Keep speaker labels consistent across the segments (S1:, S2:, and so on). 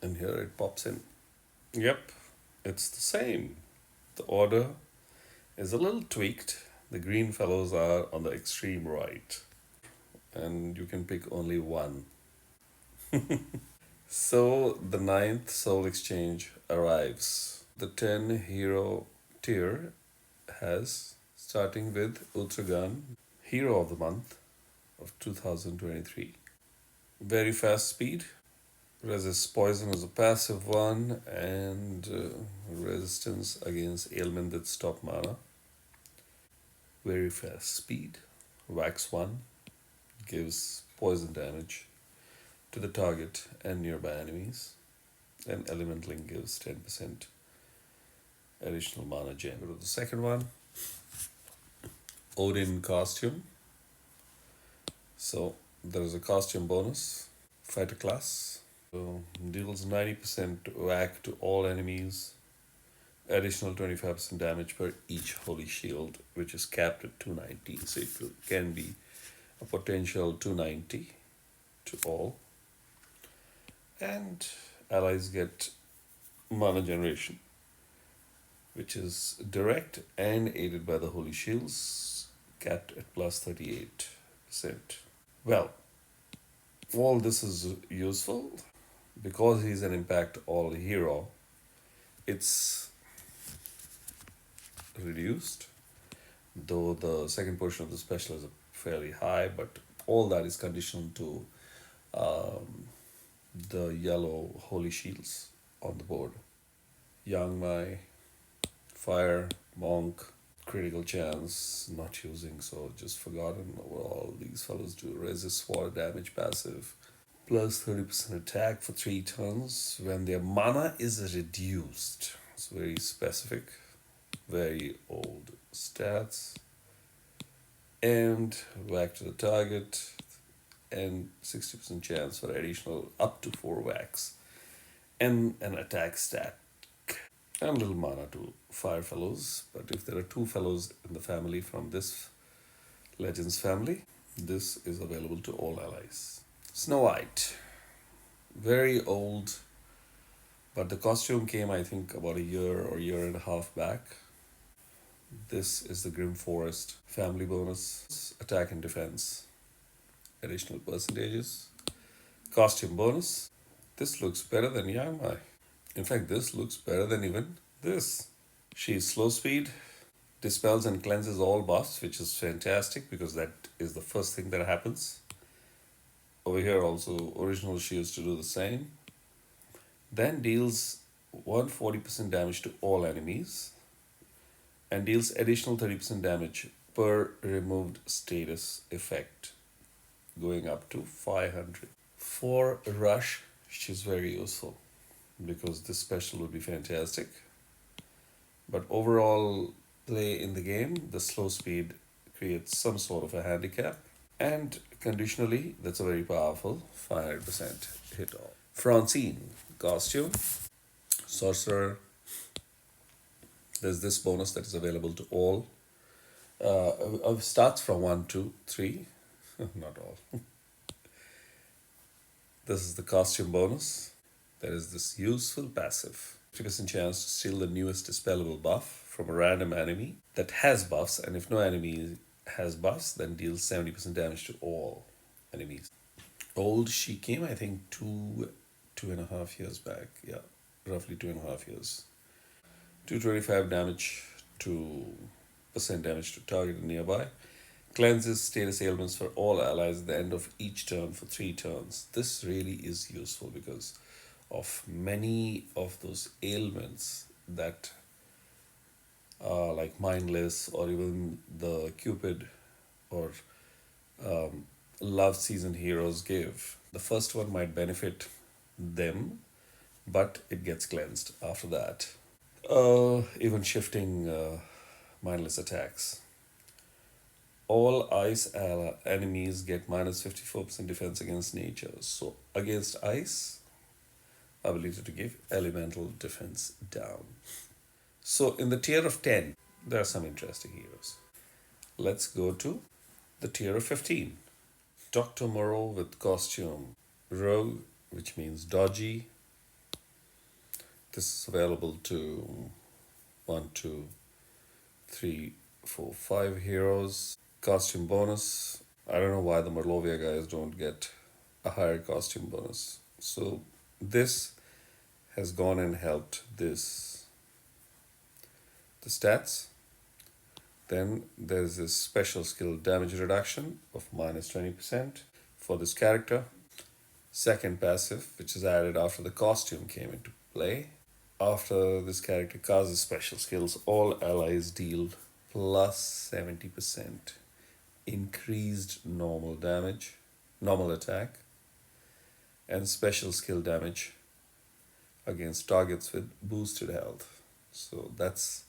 S1: And here it pops in. Yep, it's the same. The order is a little tweaked. The green fellows are on the extreme right, and you can pick only one. So the ninth soul exchange arrives. The 10 hero tier has, starting with Utragan, hero of the month of 2023. Very fast speed, resists poison as a passive one, and resistance against ailment that stop mana. Very fast speed, wax 1, gives poison damage to the target and nearby enemies, and Elementling gives 10% additional mana gem. Go to the second one, Odin costume. So there is a costume bonus, fighter class. So deals 90% whack to all enemies, additional 25% damage per each holy shield, which is capped at 290. So can be a potential 290 to all. And allies get mana generation, which is direct and aided by the holy shields, capped at plus 38%. Well, all this is useful because he's an impact all hero. It's reduced, though the second portion of the special is fairly high, but all that is conditional to the yellow holy shields on the board. Yang Mai, Fire, Monk, critical chance, not using, so just forgotten what all these fellows do. Resist water damage passive, plus 30% attack for 3 turns when their mana is reduced. It's very specific, very old stats. And whack to the target, and 60% chance for additional up to 4 whacks. And an attack stat. And little mana to fire fellows, but if there are 2 fellows in the family from this Legends family, this is available to all allies. Snow White, very old, but the costume came, I think, about a year or year and a half back. This is the Grim Forest family bonus, attack and defense, additional percentages, costume bonus. This looks better than Yang Mai. In fact, this looks better than even this. She's slow speed, dispels and cleanses all buffs, which is fantastic because that is the first thing that happens. Over here also, original she used to do the same. Then deals 140% damage to all enemies and deals additional 30% damage per removed status effect, going up to 500. For Rush, she's very useful because this special would be fantastic. But overall play in the game, the slow speed creates some sort of a handicap. And conditionally, that's a very powerful 500% hit off. Francine, costume, sorcerer. There's this bonus that is available to all. Starts from 1, 2, 3. Not all. This is the costume bonus. There is this useful passive. 50% chance to steal the newest dispellable buff from a random enemy that has buffs, and if no enemy has buffs, then deals 70% damage to all enemies. Old, she came, I think, 2.5 years back. Yeah, roughly 2.5 years. 225 damage to percent damage to target and nearby. Cleanses status ailments for all allies at the end of each turn for 3 turns. This really is useful because of many of those ailments that like Mindless or even the Cupid or love season heroes give. The first one might benefit them, but it gets cleansed after that. Even shifting mindless attacks. All ice enemies get minus 54% defense against nature. So against ice, ability to give elemental defense down. So in the tier of 10, there are some interesting heroes. Let's go to the tier of 15. Dr. Moreau with costume. Rogue, which means dodgy. This is available to 1, 2, 3, 4, 5 heroes. Costume bonus. I don't know why the Merlovia guys don't get a higher costume bonus. So this has gone and helped the stats. Then there's this special skill damage reduction of -20% for this character. Second passive, which is added after the costume came into play. After this character casts special skills, all allies deal +70% increased normal attack, and special skill damage against targets with boosted health. So that's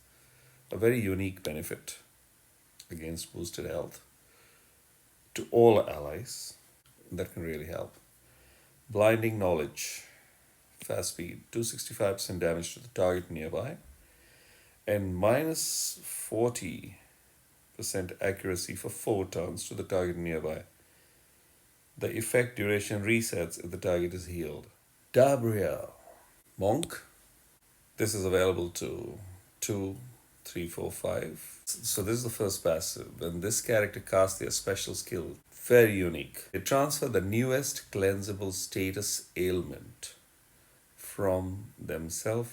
S1: a very unique benefit against boosted health to all allies. That can really help. Blinding knowledge, fast speed, 265% damage to the target nearby, and -40% accuracy for 4 turns to the target nearby. The effect duration resets if the target is healed. Dria, Monk. This is available to 2, 3, 4, 5. So this is the first passive. When this character casts their special skill, very unique. They transfer the newest cleansable status ailment from themselves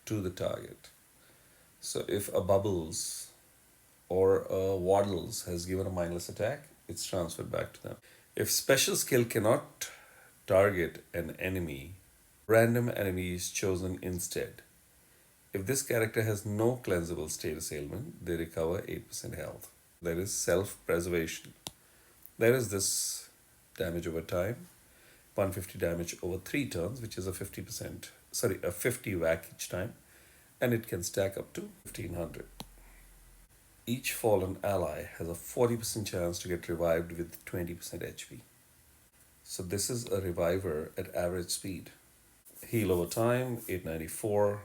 S1: to the target. So if a Bubbles or a Waddles has given a mindless attack, it's transferred back to them. If special skill cannot target an enemy, random enemy is chosen instead. If this character has no cleansable status ailment, they recover 8% health. There is self-preservation. There is this damage over time, 150 damage over 3 turns, which is a 50 whack each time, and it can stack up to 1500. Each fallen ally has a 40% chance to get revived with 20% HP. So this is a reviver at average speed. Heal over time, 894.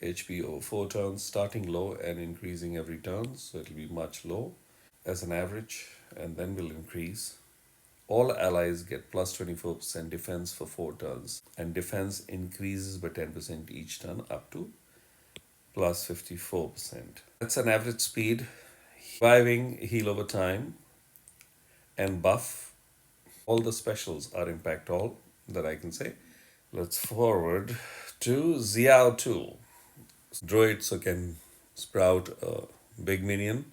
S1: HP over 4 turns, starting low and increasing every turn, so it'll be much low as an average and then will increase. All allies get +24% defense for 4 turns, and defense increases by 10% each turn up to +54%. That's an average speed. Reviving, heal over time, and buff. All the specials are impact all that I can say. Let's forward to Xiao 2. Droid, so can sprout a big minion.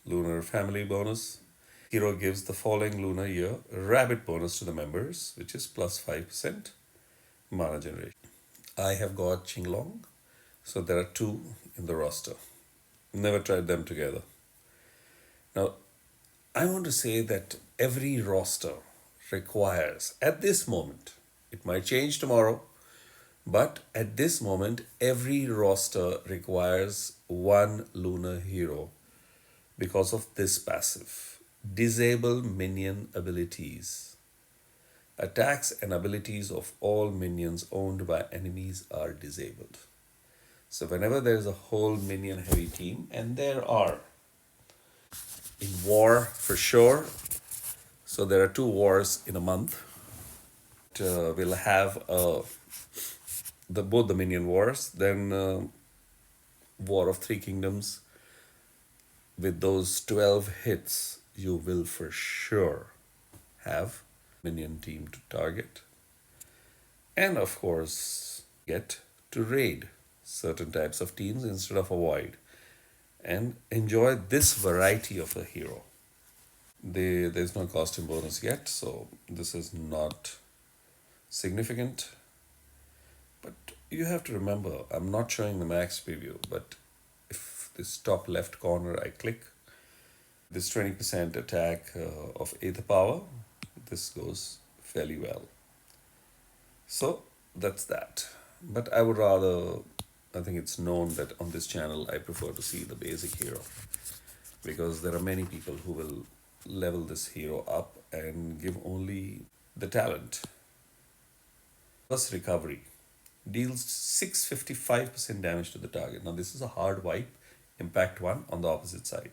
S1: Lunar family bonus. Hero gives the following lunar year a rabbit bonus to the members, which is +5% mana generation. I have got Qinglong, so there are 2 in the roster. Never tried them together. Now, I want to say that every roster requires, at this moment, it might change tomorrow, but at this moment, every roster requires 1 lunar hero because of this passive. Disable minion abilities. Attacks and abilities of all minions owned by enemies are disabled. So whenever there is a whole minion heavy team, and there are in war for sure, so there are 2 wars in a month. We'll have both the minion wars, then War of 3 Kingdoms. With those 12 hits, you will for sure have minion team to target, and of course get to raid certain types of teams instead of avoid, and enjoy this variety of a hero. There's no costume bonus yet, so this is not significant, but you have to remember, I'm not showing the max preview, but if this top left corner I click, this 20% attack of 8th power, this goes fairly well. So that's that. But I would rather, I think it's known that on this channel I prefer to see the basic hero, because there are many people who will level this hero up and give only the talent. Plus recovery. Deals 655% damage to the target. Now this is a hard wipe, impact 1 on the opposite side.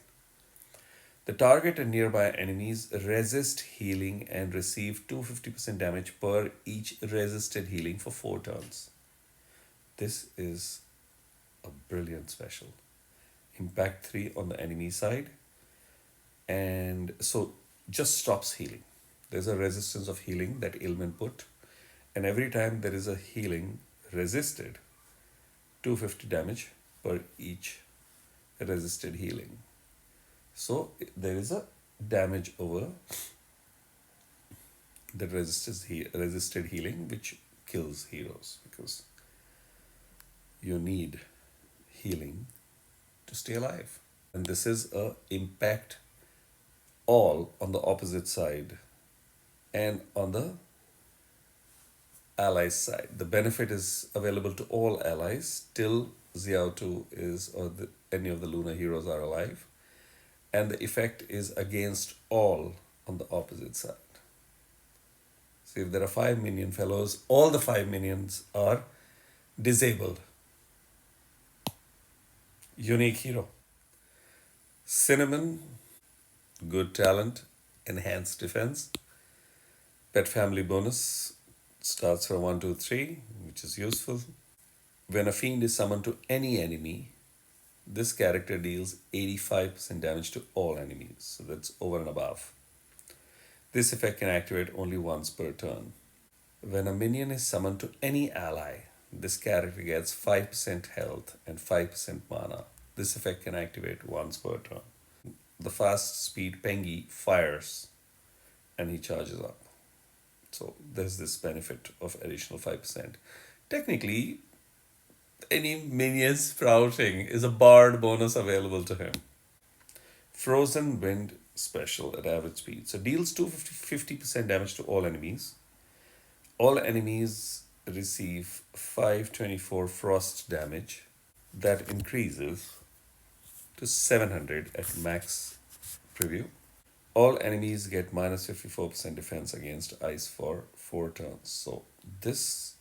S1: The target and nearby enemies resist healing and receive 250% damage per each resisted healing for 4 turns. This is a brilliant special. Impact 3 on the enemy side, and so just stops healing. There's a resistance of healing that ailment put, and every time there is a healing resisted, 250 damage per each resisted healing. So there is a damage over the resisted healing, which kills heroes because you need healing to stay alive. And this is a impact all on the opposite side and on the allies side. The benefit is available to all allies till Xiao Tu is or any of the Lunar heroes are alive, and the effect is against all on the opposite side. So if there are 5 minion fellows, all the 5 minions are disabled. Unique hero. Cinnamon, good talent, enhanced defense. Pet family bonus starts from 1, 2, 3, which is useful. When a fiend is summoned to any enemy, this character deals 85% damage to all enemies. So that's over and above. This effect can activate only once per turn. When a minion is summoned to any ally, this character gets 5% health and 5% mana. This effect can activate once per turn. The fast speed Pengi fires and he charges up. So there's this benefit of additional 5%. Technically, any minion sprouting is a bard bonus available to him. Frozen Wind special at average speed. So deals 250% damage to all enemies. All enemies receive 524 frost damage. That increases to 700 at max preview. All enemies get minus 54% defense against ice for 4 turns. So this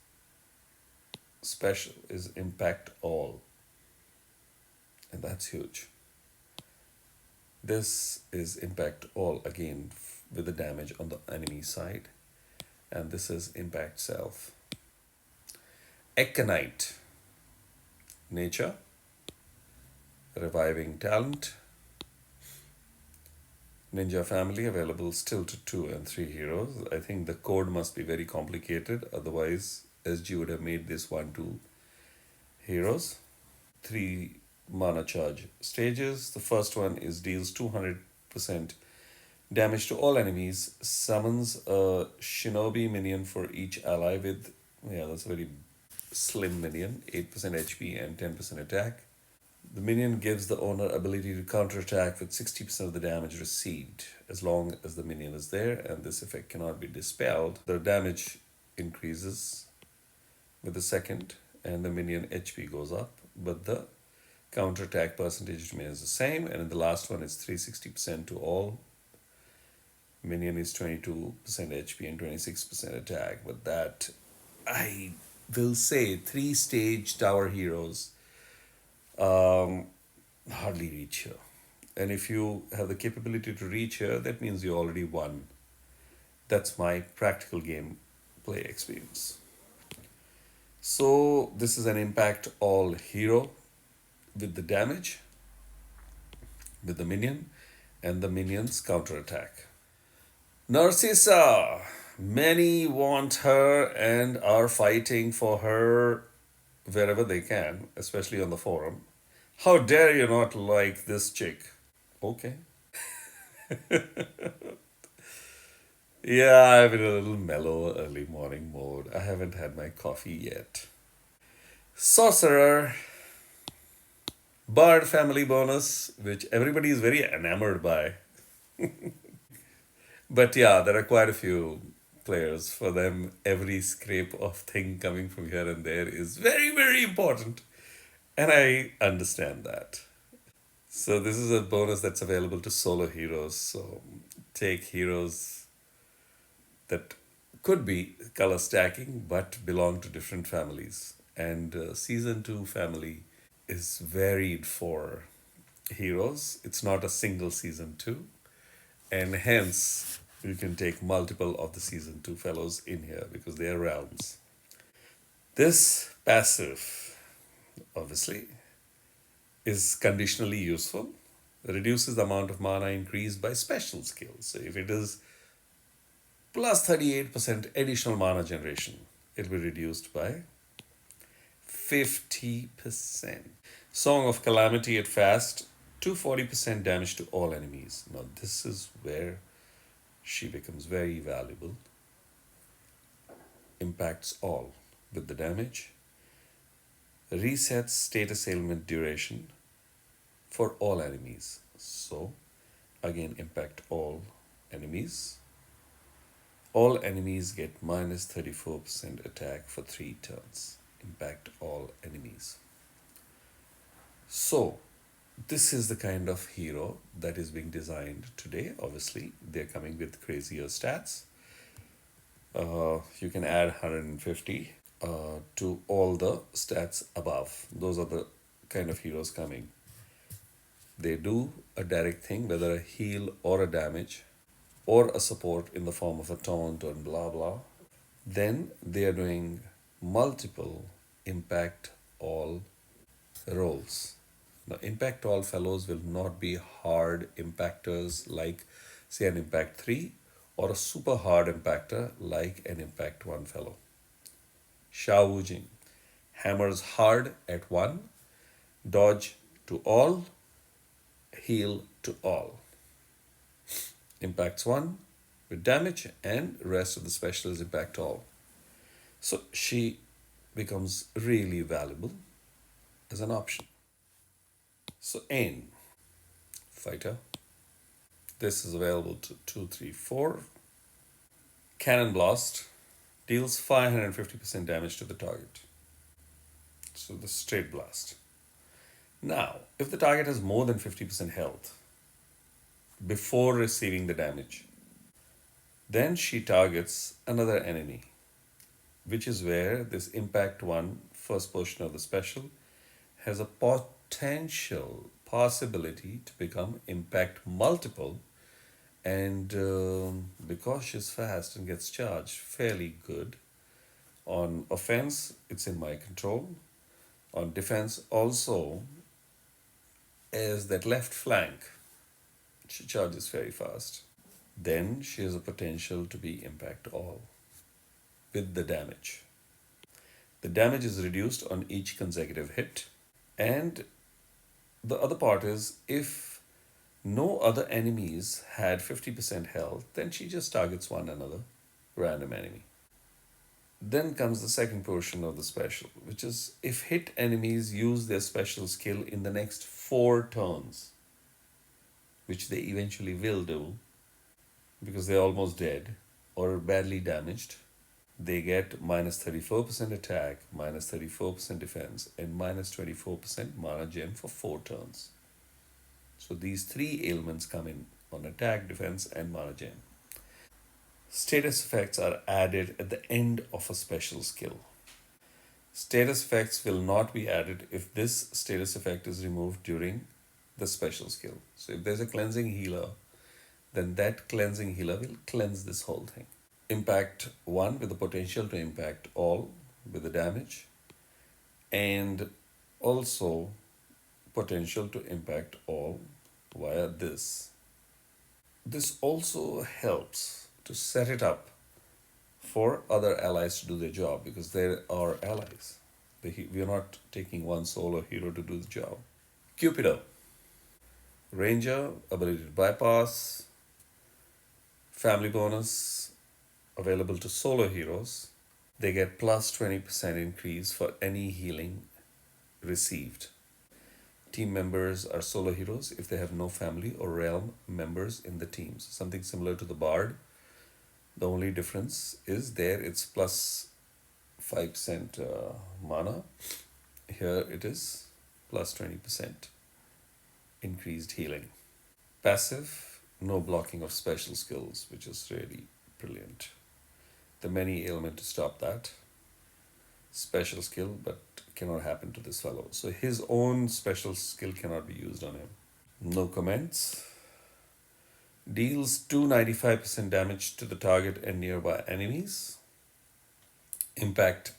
S1: special is impact all, and that's huge. This is impact all again with the damage on the enemy side, and this is impact self. Econite, nature, reviving talent, ninja family available still to 2 and 3 heroes. I think the code must be very complicated, otherwise SG would have made this 1, 2 heroes. 3 mana charge stages. The first one is deals 200% damage to all enemies, summons a shinobi minion for each ally with, that's a very slim minion, 8% HP and 10% attack. The minion gives the owner ability to counterattack with 60% of the damage received as long as the minion is there, and this effect cannot be dispelled. The damage increases with the second and the minion HP goes up, but the counterattack percentage remains the same, and in the last one it's 360% to all. Minion is 22% HP and 26% attack, but that, I will say, 3-stage tower heroes hardly reach here. And if you have the capability to reach here, that means you already won. That's my practical game play experience. So this is an impact all hero with the damage, with the minion, and the minion's counterattack. Narcissa. Many want her and are fighting for her wherever they can, especially on the forum. How dare you not like this chick? Okay. Yeah, I'm in a little mellow early morning mode. I haven't had my coffee yet. Sorcerer. Bard family bonus, which everybody is very enamored by. But yeah, there are quite a few players. For them, every scrape of thing coming from here and there is very, very important. And I understand that. So this is a bonus that's available to solo heroes. So take heroes that could be color stacking but belong to different families. And season 2 family is varied for heroes. It's not a single season 2. And hence, you can take multiple of the season 2 fellows in here because they are realms. This passive, obviously, is conditionally useful, reduces the amount of mana increased by special skills. So if it is plus 38% additional mana generation, it will be reduced by 50%. Song of Calamity at fast, 240% damage to all enemies. Now, this is where she becomes very valuable. Impacts all with the damage. Resets status ailment duration for all enemies. So, again, impact all enemies. All enemies get minus 34% attack for 3 turns. Impact all enemies. So, this is the kind of hero that is being designed today. Obviously, they're coming with crazier stats. You can add 150 to all the stats above. Those are the kind of heroes coming. They do a direct thing, whether a heal or a damage or a support in the form of a taunt or blah blah. Then they are doing multiple impact all roles. Now, impact all fellows will not be hard impactors like, say, an impact 3 or a super hard impactor like an impact 1 fellow. Shao Wujing hammers hard at 1, dodge to all, heal to all. Impacts 1 with damage, and rest of the special is impact all. So she becomes really valuable as an option. So Ain, fighter. This is available to 2, 3, 4. Cannon Blast deals 550% damage to the target. So the straight blast. Now, if the target has more than 50% health before receiving the damage, then she targets another enemy, which is where this impact 1 first portion of the special has a potential possibility to become impact multiple. And because she's fast and gets charged fairly good, on offense, it's in my control. On defense, also, as that left flank, she charges very fast. Then she has a potential to be impact all with the damage. The damage is reduced on each consecutive hit. And the other part is if no other enemies had 50% health, then she just targets one another random enemy. Then comes the second portion of the special, which is if hit enemies use their special skill in the next 4 turns, which they eventually will do because they're almost dead or badly damaged, they get minus 34% attack, minus 34% defense, and minus 24% mana gem for 4 turns. So these 3 ailments come in on attack, defense, and mana gem. Status effects are added at the end of a special skill. Status effects will not be added if this status effect is removed during the special skill. So if there's a cleansing healer, then that cleansing healer will cleanse this whole thing. Impact 1 with the potential to impact all with the damage, and also potential to impact all via this. This also helps to set it up for other allies to do their job because they are allies. We are not taking one solo hero to do the job. Cupido, Ranger, ability to bypass, family bonus available to solo heroes. They get plus 20% increase for any healing received. Team members are solo heroes if they have no family or realm members in the teams. Something similar to the Bard. The only difference is there it's plus 5% mana. Here it is plus 20% increased healing. Passive, no blocking of special skills, which is really brilliant. The many ailment to stop that. Special skill, but cannot happen to this fellow. So his own special skill cannot be used on him. No comments. Deals 295% damage to the target and nearby enemies. Impact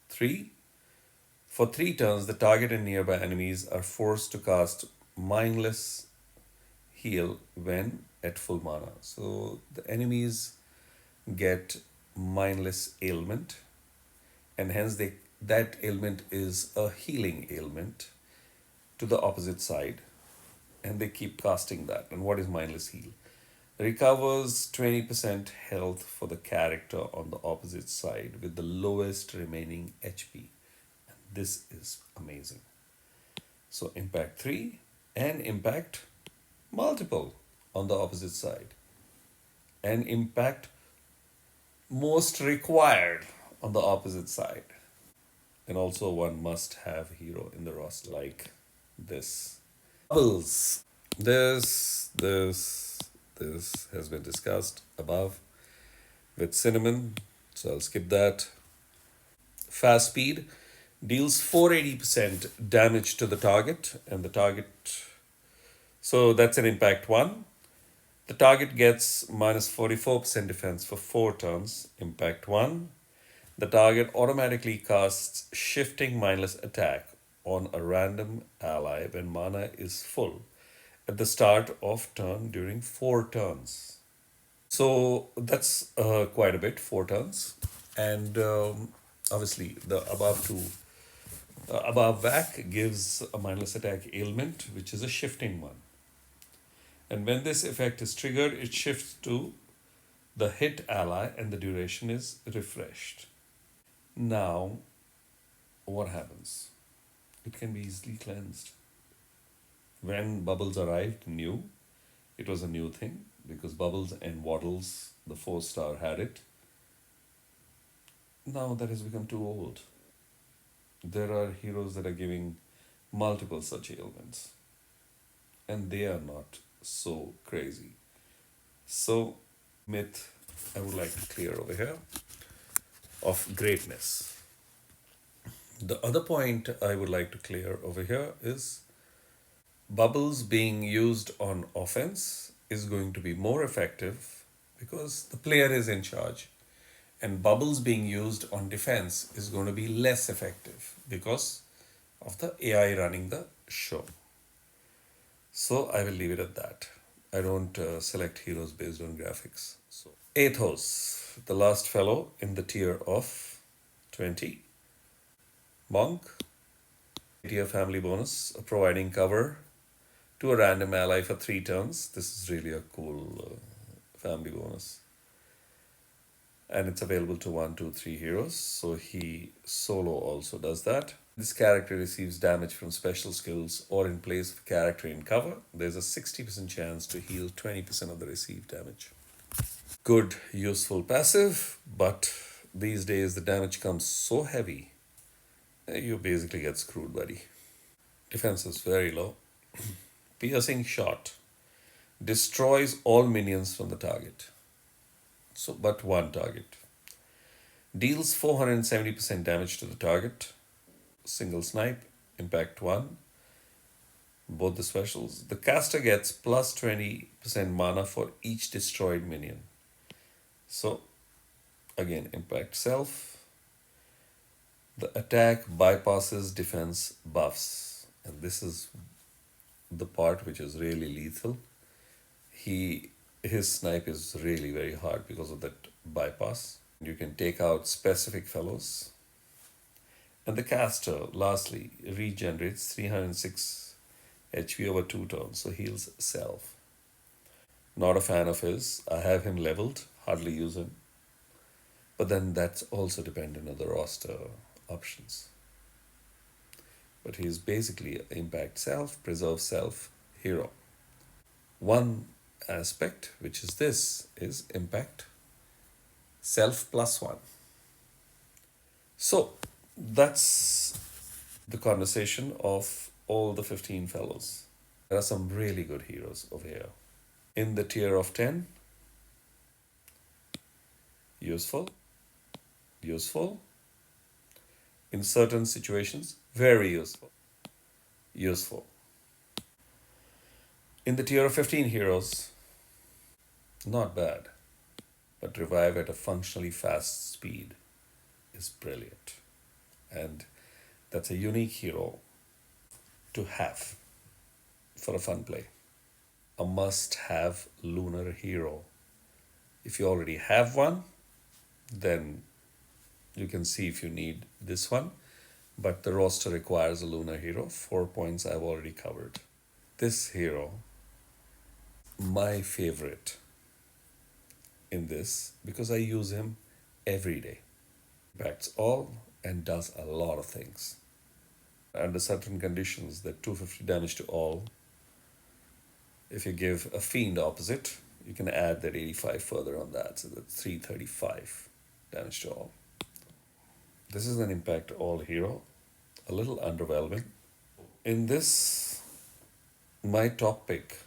S1: 3. For 3 turns, the target and nearby enemies are forced to cast Mindless heal when at full mana. So the enemies get mindless ailment, and hence that ailment is a healing ailment to the opposite side, and they keep casting that. And what is mindless heal? Recovers 20% health for the character on the opposite side with the lowest remaining HP. This is amazing. So impact 3 and impact multiple on the opposite side, and impact most required on the opposite side. And also one must have hero in the roster like this. Bubbles. This has been discussed above with cinnamon, so I'll skip that. Fast speed deals 480% damage to the target, and the target, so that's an impact 1. The target gets minus 44% defense for 4 turns, impact 1. The target automatically casts Shifting Mindless Attack on a random ally when mana is full at the start of turn during 4 turns. So that's quite a bit, 4 turns. And obviously, the above whack gives a mindless attack ailment, which is a shifting one. And when this effect is triggered, it shifts to the hit ally and the duration is refreshed. Now, what happens? It can be easily cleansed. When Bubbles arrived, new, it was a new thing because Bubbles and Waddles, the 4-star, had it. Now that has become too old. There are heroes that are giving multiple such ailments, and they are not so crazy. So, myth I would like to clear over here of greatness. The other point I would like to clear over here is Bubbles being used on offense is going to be more effective because the player is in charge, and Bubbles being used on defense is going to be less effective because of the AI running the show. So I will leave it at that. I don't select heroes based on graphics. So Athos, the last fellow in the tier of 20. Monk, tier family bonus, providing cover to a random ally for 3 turns. This is really a cool family bonus. And it's available to 1, 2, 3 heroes. So he solo also does that. This character receives damage from special skills or in place of character in cover. There's a 60% chance to heal 20% of the received damage. Good, useful passive, but these days the damage comes so heavy, you basically get screwed, buddy. Defense is very low. Piercing shot destroys all minions from the target. So, but one target. Deals 470% damage to the target. Single snipe, impact 1. Both the specials. The caster gets plus 20% mana for each destroyed minion. So, again, impact self. The attack bypasses defense buffs. And this is the part which is really lethal. His snipe is really very hard because of that bypass. You can take out specific fellows. And the caster, lastly, regenerates 306 HP over 2 turns, so heals self. Not a fan of his. I have him leveled, hardly use him. But then that's also dependent on the roster options. But he's basically impact self, preserve self, hero. One aspect, which is this, is impact self plus 1. So that's the conversation of all the 15 fellows. There are some really good heroes over here. In the tier of 10, useful. In certain situations, very useful. In the tier of 15 heroes, Not bad, but revive at a functionally fast speed is brilliant. And that's a unique hero to have for a fun play. A must have lunar hero. If you already have one, then you can see if you need this one. But the roster requires a lunar hero. 4 points I've already covered. This hero, my favorite in this because I use him every day. Impacts all and does a lot of things. Under certain conditions, that 250 damage to all. If you give a fiend opposite, you can add that 85 further on that, so that's 335 damage to all. This is an impact all hero, a little underwhelming. In this, my top pick,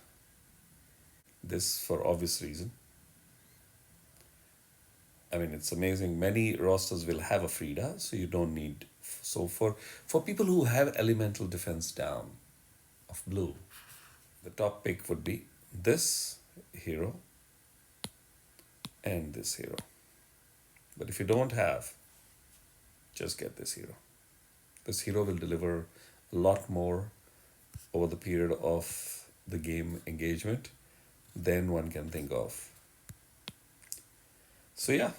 S1: this for obvious reason. I mean, it's amazing. Many rosters will have a Frida, so you don't need. So for people who have elemental defense down of blue, the top pick would be this hero and this hero. But if you don't have, just get this hero. This hero will deliver a lot more over the period of the game engagement than one can think of. So yeah,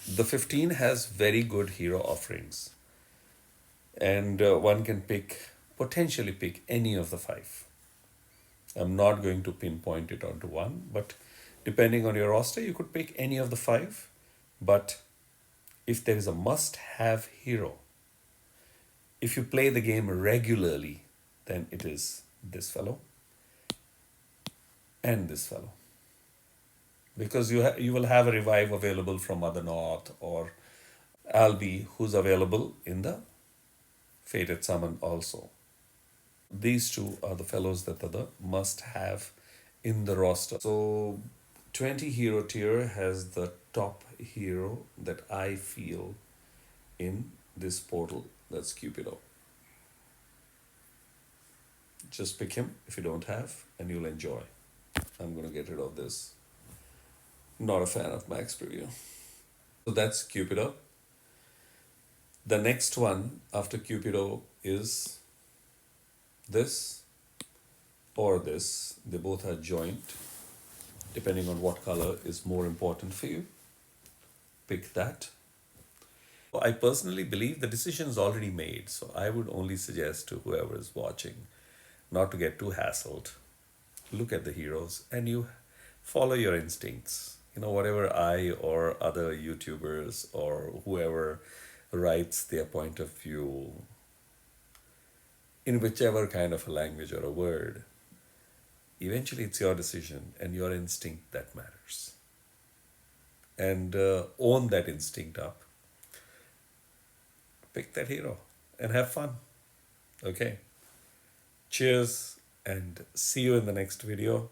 S1: the 15 has very good hero offerings, and one can potentially pick any of the five. I'm not going to pinpoint it onto one, but depending on your roster, you could pick any of the five. But if there is a must-have hero, if you play the game regularly, then it is this fellow and this fellow. Because you will have a revive available from Mother North or Albi, who's available in the Fated Summon also. These two are the fellows that are the must-have in the roster. So 20 hero tier has the top hero that I feel in this portal. That's Cupido. Just pick him if you don't have, and you'll enjoy. I'm going to get rid of this. Not a fan of Max Preview. So that's Cupido. The next one after Cupido is this or this. They both are joint. Depending on what color is more important for you, pick that. I personally believe the decision is already made, so I would only suggest to whoever is watching not to get too hassled. Look at the heroes and you follow your instincts. Whatever I or other YouTubers or whoever writes their point of view in whichever kind of a language or a word, eventually it's your decision and your instinct that matters. And own that instinct up. Pick that hero and have fun. Okay. Cheers and see you in the next video.